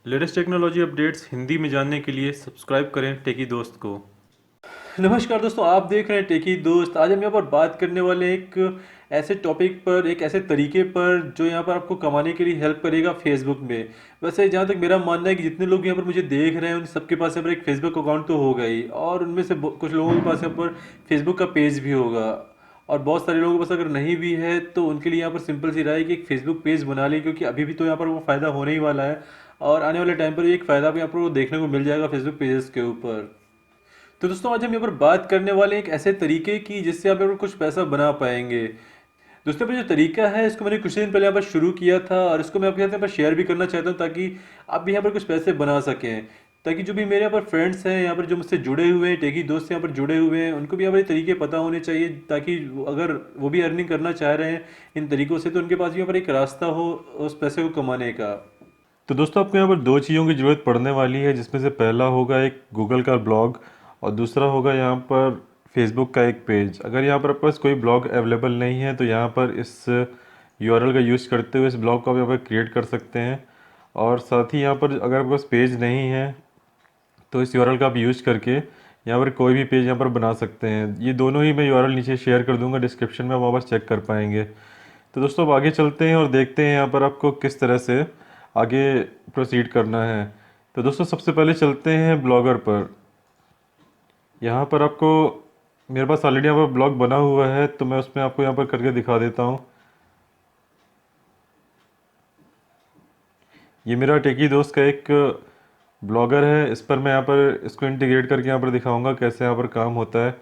Latest technology updates Hindi में जानने के लिए सब्सक्राइब करें टेकी दोस्त को। नमस्कार दोस्तों, आप देख रहे हैं टेकी दोस्त। आज हम यहाँ पर बात करने वाले हैं एक ऐसे टॉपिक पर, एक ऐसे तरीके पर जो यहाँ पर आपको कमाने के लिए हेल्प करेगा फेसबुक में। वैसे जहाँ तक मेरा मानना है कि जितने लोग यहाँ पर मुझे देख रहे हैं उन सबके पास यहाँ पर एक फेसबुक अकाउंट तो होगा ही, और उनमें से कुछ लोगों के पास यहाँ पर फेसबुक का पेज भी होगा, और बहुत सारे लोगों के पास अगर नहीं भी है तो उनके लिए यहाँ पर सिंपल सी राय है कि एक फेसबुक पेज बना लें, क्योंकि अभी भी तो यहाँ पर वो फ़ायदा होने ही वाला है, और आने वाले टाइम पर एक फ़ायदा भी आपको देखने को मिल जाएगा फेसबुक पेजेस के ऊपर। तो दोस्तों आज हम यहाँ पर बात करने वाले हैं एक ऐसे तरीके की जिससे आप यहाँ पर कुछ पैसा बना पाएंगे। दोस्तों पर जो तरीका है इसको मैंने कुछ दिन पहले यहाँ पर शुरू किया था, और इसको मैं आपके साथ यहाँ पर शेयर भी करना चाहता हूँ ताकि आप भी यहाँ पर कुछ पैसे बना सकें, ताकि जो भी मेरे यहाँ पर फ्रेंड्स हैं, यहाँ पर जो मुझसे जुड़े हुए हैं, टेकी दोस्त यहाँ पर जुड़े हुए हैं, उनको भी यहाँ पर ये तरीके पता होने चाहिए, ताकि अगर वो भी अर्निंग करना चाह रहे हैं इन तरीकों से तो उनके पास भी यहाँ पर एक रास्ता हो उस पैसे को कमाने का। तो दोस्तों आपको यहाँ पर दो चीज़ों की ज़रूरत पड़ने वाली है, जिसमें से पहला होगा एक गूगल का ब्लॉग और दूसरा होगा यहाँ पर फेसबुक का एक पेज। अगर यहाँ पर आपके पास कोई ब्लॉग अवेलेबल नहीं है तो यहाँ पर इस यूआरएल का यूज़ करते हुए इस ब्लॉग को आप यहाँ पर क्रिएट कर सकते हैं। और साथ ही यहाँ पर अगर आपके पास पेज नहीं है तो इस यूआरएल का आप यूज़ करके यहाँ पर कोई भी पेज यहाँ पर बना सकते हैं। ये दोनों ही मैं यूआरएल नीचे शेयर कर दूँगा डिस्क्रिप्शन में, आप वहाँ पर चेक कर पाएंगे। तो दोस्तों अब आगे चलते हैं और देखते हैं यहाँ पर आपको किस तरह से आगे प्रोसीड करना है। तो दोस्तों सबसे पहले चलते हैं ब्लॉगर पर। यहाँ पर आपको, मेरे पास ऑलरेडी यहाँ पर ब्लॉग बना हुआ है तो मैं उसमें आपको यहाँ पर करके दिखा देता हूँ। ये मेरा टेकी दोस्त का एक ब्लॉगर है, इस पर मैं यहाँ पर इसको इंटीग्रेट करके यहाँ पर दिखाऊंगा कैसे यहाँ पर काम होता है।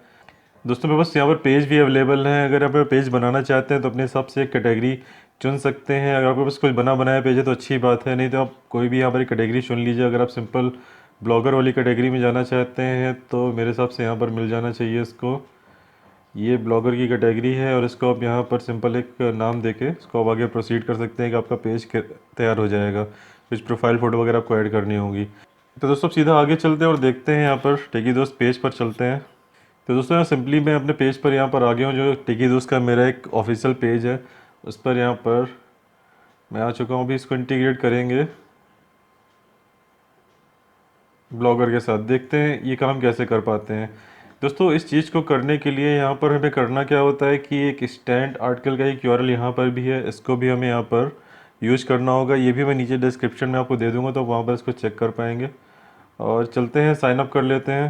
दोस्तों मेरे पास यहाँ पर पेज भी अवेलेबल हैं। अगर आप पेज बनाना चाहते हैं तो अपने हिसाब से एक कैटेगरी चुन सकते हैं। अगर आपके पास कुछ बना बनाया पेज है तो अच्छी बात है, नहीं तो आप कोई भी यहाँ पर एक कैटेगरी चुन लीजिए। अगर आप सिंपल ब्लॉगर वाली कैटेगरी में जाना चाहते हैं तो मेरे हिसाब से यहाँ पर मिल जाना चाहिए इसको। ये ब्लॉगर की कैटेगरी है और इसको आप यहाँ पर सिंपल एक नाम देके इसको आप आगे प्रोसीड कर सकते हैं कि आपका पेज तैयार हो जाएगा। कुछ प्रोफाइल फ़ोटो वगैरह आपको ऐड करनी होगी। तो दोस्तों सीधा आगे चलते हैं और देखते हैं, यहाँ पर टेकी दोस्त पेज पर चलते हैं। तो दोस्तों यहाँ सिंपली मैं अपने पेज पर यहाँ पर आ गया हूँ। जो टेकी दोस्त का मेरा एक ऑफिशियल पेज है उस पर यहाँ पर मैं आ चुका हूँ। अभी इसको इंटीग्रेट करेंगे ब्लॉगर के साथ, देखते हैं ये काम कैसे कर पाते हैं। दोस्तों इस चीज़ को करने के लिए यहाँ पर हमें करना क्या होता है कि एक स्टैंड आर्टिकल का एक यूआरएल यहाँ पर भी है, इसको भी हमें यहाँ पर यूज़ करना होगा। ये भी मैं नीचे डिस्क्रिप्शन में आपको दे दूँगा तो वहाँ पर इसको चेक कर पाएंगे। और चलते हैं साइन अप कर लेते हैं।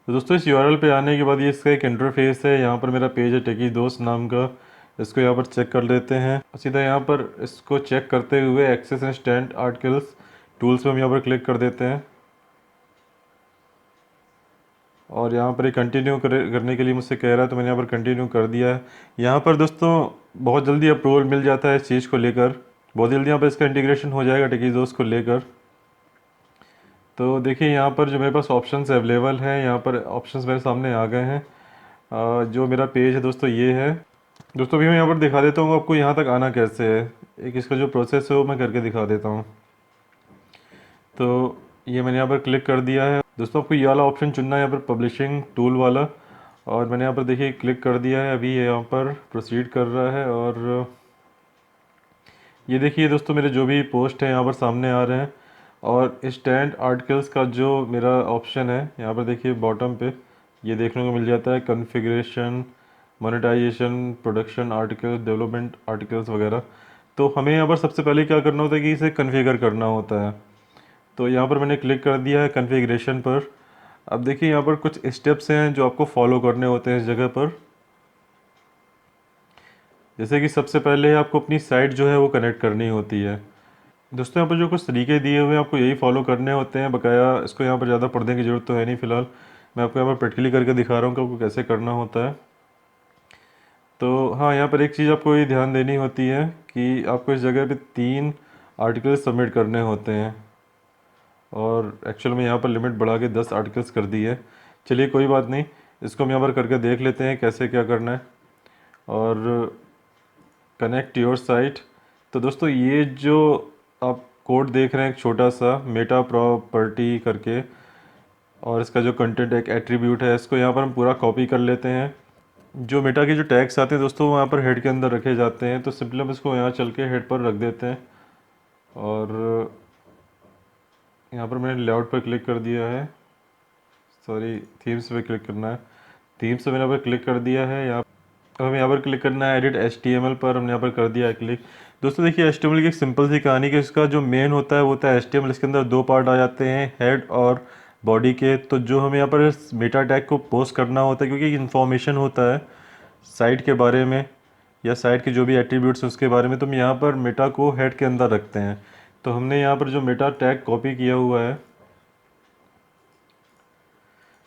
तो दोस्तों इस यूआरएल पे आने के बाद ये इसका एक इंटरफेस है। यहाँ पर मेरा पेज है टेकी दोस्त नाम का, इसको यहाँ पर चेक कर लेते हैं। सीधा यहाँ पर इसको चेक करते हुए access and stand articles tools में हम यहाँ पर क्लिक कर देते हैं। और यहाँ पर कंटिन्यू करने के लिए मुझसे कह रहा है तो मैंने यहाँ पर कंटिन्यू कर दिया है। यहाँ पर दोस्तों बहुत जल्दी अप्रूवल मिल जाता है इस चीज़ को लेकर, बहुत जल्दी यहाँ पर इसका इंटीग्रेशन हो जाएगा टेकी दोस्त को लेकर। तो देखिए यहाँ पर जो मेरे पास ऑप्शंस अवेलेबल हैं, यहाँ पर ऑप्शंस मेरे सामने आ गए हैं। जो मेरा पेज है दोस्तों ये है। दोस्तों अभी मैं यहाँ पर दिखा देता हूँ आपको यहाँ तक आना कैसे है। एक इसका जो प्रोसेस है वो मैं करके दिखा देता हूँ। तो ये मैंने यहाँ पर क्लिक कर दिया है। दोस्तों आपको ये वाला ऑप्शन चुनना है यहाँ पर पब्लिशिंग टूल वाला, और मैंने यहाँ पर देखिए क्लिक कर दिया है। अभी ये यहाँ पर प्रोसीड कर रहा है और ये देखिए दोस्तों मेरे जो भी पोस्ट हैं यहाँ पर सामने आ रहे हैं। और स्टैंड आर्टिकल्स का जो मेरा ऑप्शन है यहाँ पर देखिए बॉटम पे ये देखने को मिल जाता है, configuration, monetization, production articles, development articles वगैरह। तो हमें यहाँ पर सबसे पहले क्या करना होता है कि इसे कॉन्फ़िगर करना होता है। तो यहाँ पर मैंने क्लिक कर दिया है कॉन्फ़िगरेशन पर। अब देखिए यहाँ पर कुछ स्टेप्स हैं जो आपको फॉलो करने होते हैं इस जगह पर। जैसे कि सबसे पहले आपको अपनी साइट जो है वो कनेक्ट करनी होती है। दोस्तों यहाँ पर जो कुछ तरीके दिए हुए हैं आपको यही फॉलो करने होते हैं बकाया। इसको यहाँ पर ज़्यादा पढ़ने की ज़रूरत तो है नहीं फ़िलहाल, मैं आपको यहाँ पर प्रैक्टिकली करके दिखा रहा हूँ कि आपको कैसे करना होता है। तो हाँ, यहाँ पर एक चीज़ आपको ये ध्यान देनी होती है कि आपको इस जगह पे 3 आर्टिकल सबमिट करने होते हैं, और एक्चुअल में यहाँ पर लिमिट बढ़ा के 10 आर्टिकल्स कर दी है। चलिए कोई बात नहीं, इसको हम यहाँ पर करके देख लेते हैं कैसे क्या करना है। और कनेक्ट योर साइट। तो दोस्तों ये जो आप कोड देख रहे हैं एक छोटा सा मेटा प्रॉपर्टी करके, और इसका जो कंटेंट एक एट्रीब्यूट है, इसको यहाँ पर हम पूरा कॉपी कर लेते हैं। जो मेटा के जो टैग्स आते हैं दोस्तों वो यहाँ पर हेड के अंदर रखे जाते हैं, तो सिंपली हम इसको यहाँ चल के हेड पर रख देते हैं। और यहाँ पर मैंने लेआउट पर क्लिक कर दिया है, सॉरी थीम्स पे क्लिक करना है। थीम्स पे मैंने यहाँ पर क्लिक कर दिया है। यहाँ अब हमें यहाँ पर क्लिक करना है एडिट HTML पर, हमने यहाँ पर कर दिया है क्लिक। दोस्तों देखिए HTML की एक सिंपल सी कहानी कि इसका जो मेन होता है वो होता है HTML। इसके अंदर दो पार्ट आ जाते हैं, हेड और बॉडी के। तो जो हमें यहाँ पर इस मेटा टैग को पोस्ट करना होता है, क्योंकि इन्फॉर्मेशन होता है साइट के बारे में या साइट के जो भी एट्रीब्यूट्स हैं उसके बारे में, तो हम यहाँ पर मेटा को हेड के अंदर रखते हैं। तो हमने यहाँ पर जो मेटा टैग कॉपी किया हुआ है,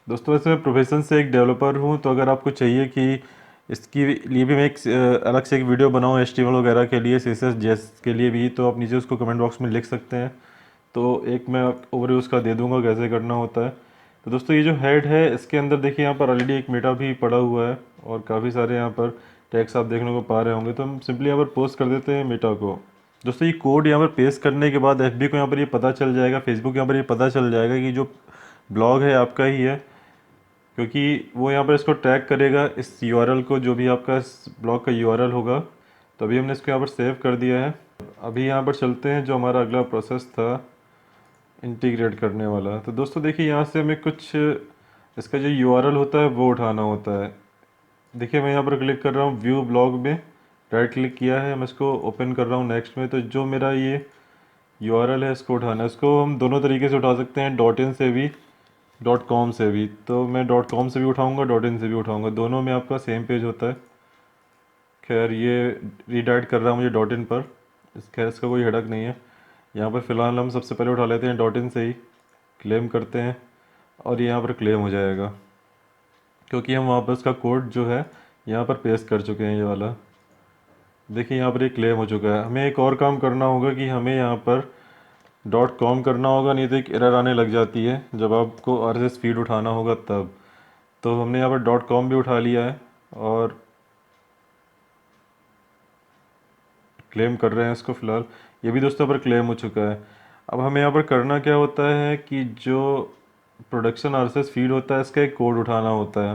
दोस्तों वैसे मैं प्रोफेशन से एक डेवलपर हूँ, तो अगर आपको चाहिए कि इसकी लिए भी मैं एक अलग से एक वीडियो बनाऊँ HTML वगैरह के लिए, CSS JS के लिए भी, तो आप नीचे उसको कमेंट बॉक्स में लिख सकते हैं। तो एक मैं ओवरव्यू उसका दे दूंगा कैसे करना होता है। तो दोस्तों ये जो हेड है इसके अंदर देखिए यहाँ पर ऑलरेडी एक मेटा भी पड़ा हुआ है और काफ़ी सारे यहाँ पर टैग्स आप देखने को पा रहे होंगे। तो हम सिंपली यहाँ पर पोस्ट कर देते हैं मेटा को। दोस्तों ये कोड यहाँ पर पेस्ट करने के बाद FB को यहाँ पर ये पता चल जाएगा, फेसबुक यहाँ पर ये पता चल जाएगा कि जो ब्लॉग है आपका ही है, क्योंकि वो यहाँ पर इसको ट्रैक करेगा इस URL को, जो भी आपका इस ब्लॉग का URL होगा। तो अभी हमने इसको यहाँ पर सेव कर दिया है। अभी यहाँ पर चलते हैं जो हमारा अगला प्रोसेस था इंटीग्रेट करने वाला। तो दोस्तों देखिए यहाँ से हमें कुछ इसका जो URL होता है वो उठाना होता है। देखिए मैं यहाँ पर क्लिक कर रहा हूँ व्यू ब्लॉग में, राइट क्लिक किया है, मैं इसको ओपन कर रहा हूँ नेक्स्ट में। तो जो मेरा ये URL है इसको उठाना है। इसको हम दोनों तरीके से उठा सकते हैं, .in से भी .com से भी। तो मैं .com से भी उठाऊँगा, .in से भी उठाऊँगा, दोनों में आपका सेम पेज होता है। खैर ये रीडायरेक्ट कर रहा है मुझे .in पर, खैर इसका कोई हेडक नहीं है। यहाँ पर फ़िलहाल हम सबसे पहले उठा लेते हैं .in से ही, क्लेम करते हैं और ये यहाँ पर क्लेम हो जाएगा, क्योंकि हम वहाँ पर उसका कोड जो है यहाँ पर पेस्ट कर चुके हैं ये वाला। देखिए यहाँ पर ये क्लेम हो चुका है। हमें एक और काम करना होगा कि हमें यहाँ पर .com करना होगा, नहीं तो एक एरर आने लग जाती है जब आपको RSS फीड उठाना होगा तब। तो हमने यहाँ पर .com भी उठा लिया है और क्लेम कर रहे हैं इसको फ़िलहाल। ये भी दोस्तों पर क्लेम हो चुका है। अब हमें यहाँ पर करना क्या होता है कि जो प्रोडक्शन RSS फीड होता है इसका एक कोड उठाना होता है।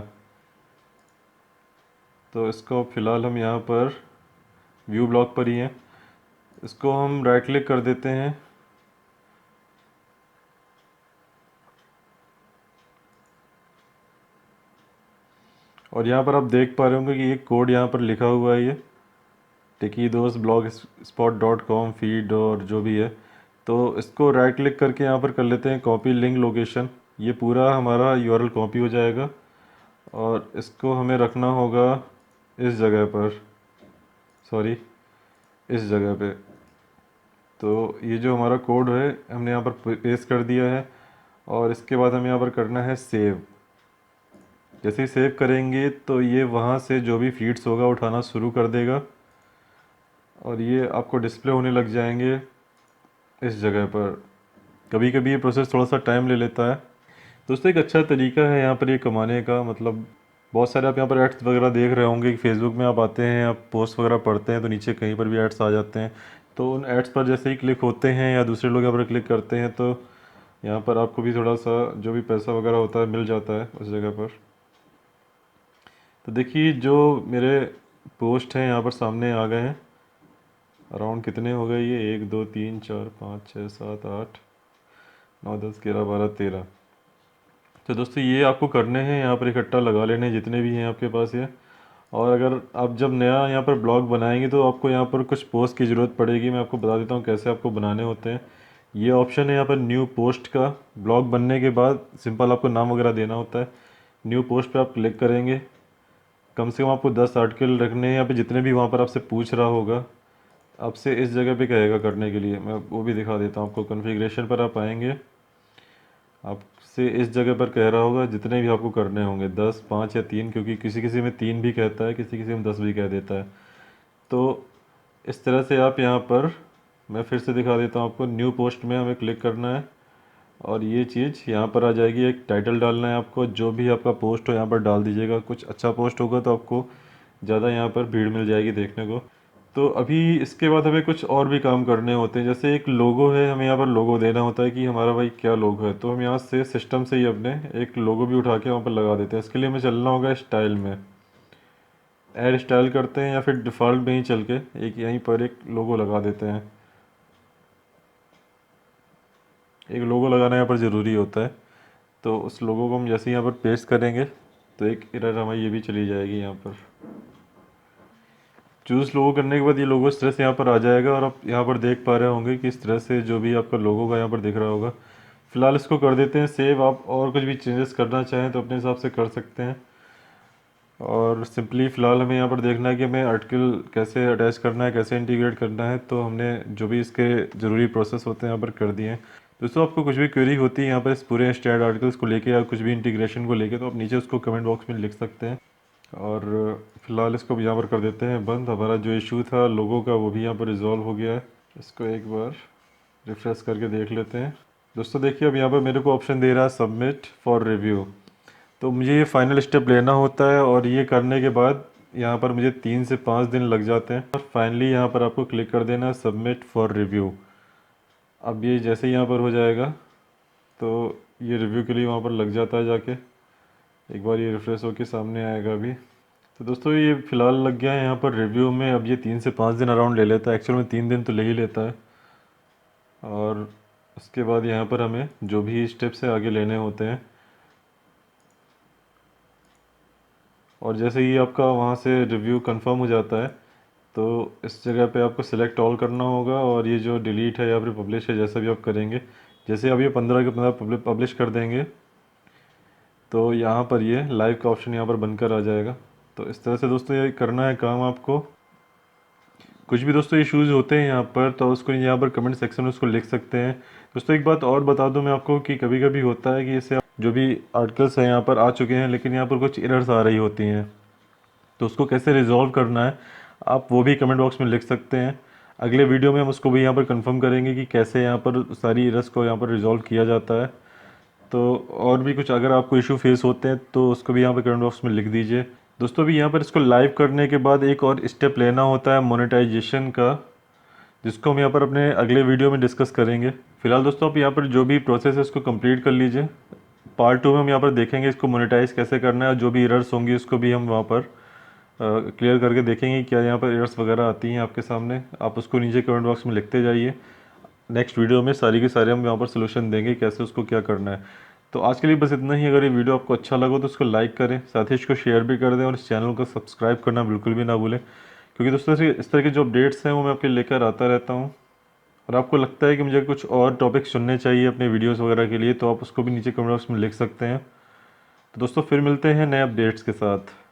तो इसको फ़िलहाल हम यहाँ पर व्यू ब्लॉक पर ही हैं, इसको हम राइट क्लिक कर देते हैं और यहाँ पर आप देख पा रहे होंगे कि ये कोड यहाँ पर लिखा हुआ है, ये टेकी दोस्त ब्लॉग स्पॉट .com फीड और जो भी है। तो इसको राइट क्लिक करके यहाँ पर कर लेते हैं कॉपी लिंक लोकेशन। ये पूरा हमारा URL कॉपी हो जाएगा और इसको हमें रखना होगा इस जगह पर, सॉरी इस जगह पे। तो ये जो हमारा कोड है हमने यहाँ पर पेस्ट कर दिया है और इसके बाद हमें यहाँ पर करना है सेव। जैसे ही सेव करेंगे तो ये वहाँ से जो भी फीड्स होगा उठाना शुरू कर देगा और ये आपको डिस्प्ले होने लग जाएंगे इस जगह पर। कभी कभी ये प्रोसेस थोड़ा सा टाइम ले लेता है। दोस्तों एक अच्छा तरीका है यहाँ पर ये कमाने का, मतलब बहुत सारे आप यहाँ पर एड्स वगैरह देख रहे होंगे कि फेसबुक में आप आते हैं, आप पोस्ट वगैरह पढ़ते हैं तो नीचे कहीं पर भी एड्स आ जाते हैं। तो उन एड्स पर जैसे ही क्लिक होते हैं या दूसरे लोग यहाँ पर क्लिक करते हैं तो यहाँ पर आपको भी थोड़ा सा जो भी पैसा वगैरह होता है मिल जाता है उस जगह पर। तो देखिए जो मेरे पोस्ट हैं यहाँ पर सामने आ गए हैं। अराउंड कितने हो गए ये, 1 2 3 4 5 6 7 8 9 10 11 12 13। तो दोस्तों ये आपको करने हैं, यहाँ पर इकट्ठा लगा लेने हैं जितने भी हैं आपके पास ये। और अगर आप जब नया यहाँ पर ब्लॉग बनाएंगे तो आपको यहाँ पर कुछ पोस्ट की ज़रूरत पड़ेगी। मैं आपको बता देता हूँ कैसे आपको बनाने होते हैं। ये ऑप्शन है यहाँ पर न्यू पोस्ट का। ब्लॉग बनने के बाद सिंपल आपको नाम वगैरह देना होता है। न्यू पोस्ट पे आप क्लिक करेंगे, कम से कम आपको 10 आर्टिकल रखने हैं यहाँ पे, जितने भी वहाँ पर आपसे पूछ रहा होगा आपसे इस जगह पे कहेगा करने के लिए। मैं वो भी दिखा देता हूँ आपको। कॉन्फ़िगरेशन पर आप आएंगे, आपसे इस जगह पर कह रहा होगा जितने भी आपको करने होंगे, 10 5 या 3, क्योंकि किसी किसी में 3 भी कहता है, किसी किसी में 10 भी कह देता है। तो इस तरह से आप यहाँ पर, मैं फिर से दिखा देता हूँ आपको, न्यू पोस्ट में हमें क्लिक करना है और ये चीज़ यहाँ पर आ जाएगी। एक टाइटल डालना है आपको, जो भी आपका पोस्ट हो यहाँ पर डाल दीजिएगा। कुछ अच्छा पोस्ट होगा तो आपको ज़्यादा यहाँ पर भीड़ मिल जाएगी देखने को। तो अभी इसके बाद हमें कुछ और भी काम करने होते हैं। जैसे एक लोगो है, हमें यहाँ पर लोगो देना होता है कि हमारा भाई क्या लोगो है। तो हम यहाँ से सिस्टम से ही अपने एक लोगो भी उठा के वहाँ पर लगा देते हैं। इसके लिए हमें चलना होगा स्टाइल में, ऐड स्टाइल करते हैं या फिर डिफ़ॉल्ट में ही चल के एक यहीं पर एक लोगो लगा देते हैं। एक लोगो लगाना यहाँ पर ज़रूरी होता है। तो उस लोगो को हम जैसे यहाँ पर पेस्ट करेंगे तो एक एरर हमारी ये भी चली जाएगी यहाँ पर। चूज़ लोगो करने के बाद ये लोगो इस तरह से यहाँ पर आ जाएगा और आप यहाँ पर देख पा रहे होंगे कि इस तरह से जो भी आपका लोगो का यहाँ पर दिख रहा होगा। फिलहाल इसको कर देते हैं सेव। आप और कुछ भी चेंजेस करना चाहें तो अपने हिसाब से कर सकते हैं। और सिंपली फ़िलहाल हमें यहाँ पर देखना है कि हमें आर्टिकल कैसे अटैच करना है, कैसे इंटीग्रेट करना है। तो हमने जो भी इसके ज़रूरी प्रोसेस होते हैं यहाँ पर कर दिए हैं। दोस्तों आपको कुछ भी क्वेरी होती है यहाँ पर इस पूरे स्टैंड आर्टिकल्स को लेके या कुछ भी इंटीग्रेशन को लेके, तो आप नीचे उसको कमेंट बॉक्स में लिख सकते हैं। और फिलहाल इसको भी यहाँ पर कर देते हैं बंद। हमारा जो इशू था लोगों का वो भी यहाँ पर रिजॉल्व हो गया है। इसको एक बार रिफ्रेश करके देख लेते हैं। दोस्तों देखिए अब यहाँ पर मेरे को ऑप्शन दे रहा है सबमिट फॉर रिव्यू। तो मुझे ये फाइनल स्टेप लेना होता है और ये करने के बाद यहाँ पर मुझे 3 से 5 दिन लग जाते हैं। और फाइनली यहाँ पर आपको क्लिक कर देना है सबमिट फॉर रिव्यू। अब ये जैसे ही यहाँ पर हो जाएगा तो ये रिव्यू के लिए वहाँ पर लग जाता है जाके। एक बार ये रिफ्रेश होके सामने आएगा अभी। तो दोस्तों ये फ़िलहाल लग गया है यहाँ पर रिव्यू में। अब ये 3 से 5 दिन अराउंड ले लेता है, एक्चुअल में 3 दिन तो ले ही लेता है। और उसके बाद यहाँ पर हमें जो भी स्टेप्स है आगे लेने होते हैं। और जैसे ही आपका वहाँ से रिव्यू कंफर्म हो जाता है तो इस जगह पे आपको सिलेक्ट ऑल करना होगा और ये जो डिलीट है या फिर पब्लिश है जैसा भी आप करेंगे, जैसे अब ये 15 के 15 पब्लिश कर देंगे तो यहाँ पर ये लाइव का ऑप्शन यहाँ पर बनकर आ जाएगा। तो इस तरह से दोस्तों ये करना है काम आपको। कुछ भी दोस्तों इश्यूज़ होते हैं यहाँ पर तो उसको यहाँ पर कमेंट सेक्शन में उसको लिख सकते हैं। दोस्तों एक बात और बता दूँ मैं आपको कि कभी कभी होता है कि जैसे जो भी आर्टिकल्स हैं यहाँ पर आ चुके हैं लेकिन यहाँ पर कुछ एरर्स आ रही होती हैं, तो उसको कैसे रिजॉल्व करना है आप वो भी कमेंट बॉक्स में लिख सकते हैं। अगले वीडियो में हम उसको भी यहाँ पर कंफर्म करेंगे कि कैसे यहाँ पर सारी एरर्स को यहाँ पर रिजॉल्व किया जाता है। तो और भी कुछ अगर आपको इशू फेस होते हैं तो उसको भी यहाँ पर कमेंट बॉक्स में लिख दीजिए। दोस्तों भी यहाँ पर इसको लाइव करने के बाद एक और स्टेप लेना होता है मोनेटाइजेशन का, जिसको हम यहाँ पर अपने अगले वीडियो में डिस्कस करेंगे। फिलहाल दोस्तों आप यहाँ पर जो भी प्रोसेस है उसको कंप्लीट कर लीजिए। पार्ट 2 में हम यहाँ पर देखेंगे इसको मोनेटाइज कैसे करना है और जो भी एरर्स होंगी उसको भी हम वहाँ पर क्लियर करके देखेंगे क्या यहाँ पर एरर्स वगैरह आती हैं आपके सामने। आप उसको नीचे कमेंट बॉक्स में लिखते जाइए। नेक्स्ट वीडियो में सारी के सारे हम यहाँ पर सोल्यूशन देंगे कैसे उसको क्या करना है। तो आज के लिए बस इतना ही। अगर ये वीडियो आपको अच्छा लगा तो उसको लाइक करें, साथ ही इसको शेयर भी कर दें और इस चैनल को सब्सक्राइब करना बिल्कुल भी ना भूलें, क्योंकि दोस्तों इस तरह के जो अपडेट्स हैं वो मैं आपके लेकर आता रहता हूँ। और आपको लगता है कि मुझे कुछ और टॉपिक सुनने चाहिए अपने वीडियोस वगैरह के लिए तो आप उसको भी नीचे कमेंट बॉक्स में लिख सकते हैं। तो दोस्तों फिर मिलते हैं नए अपडेट्स के साथ।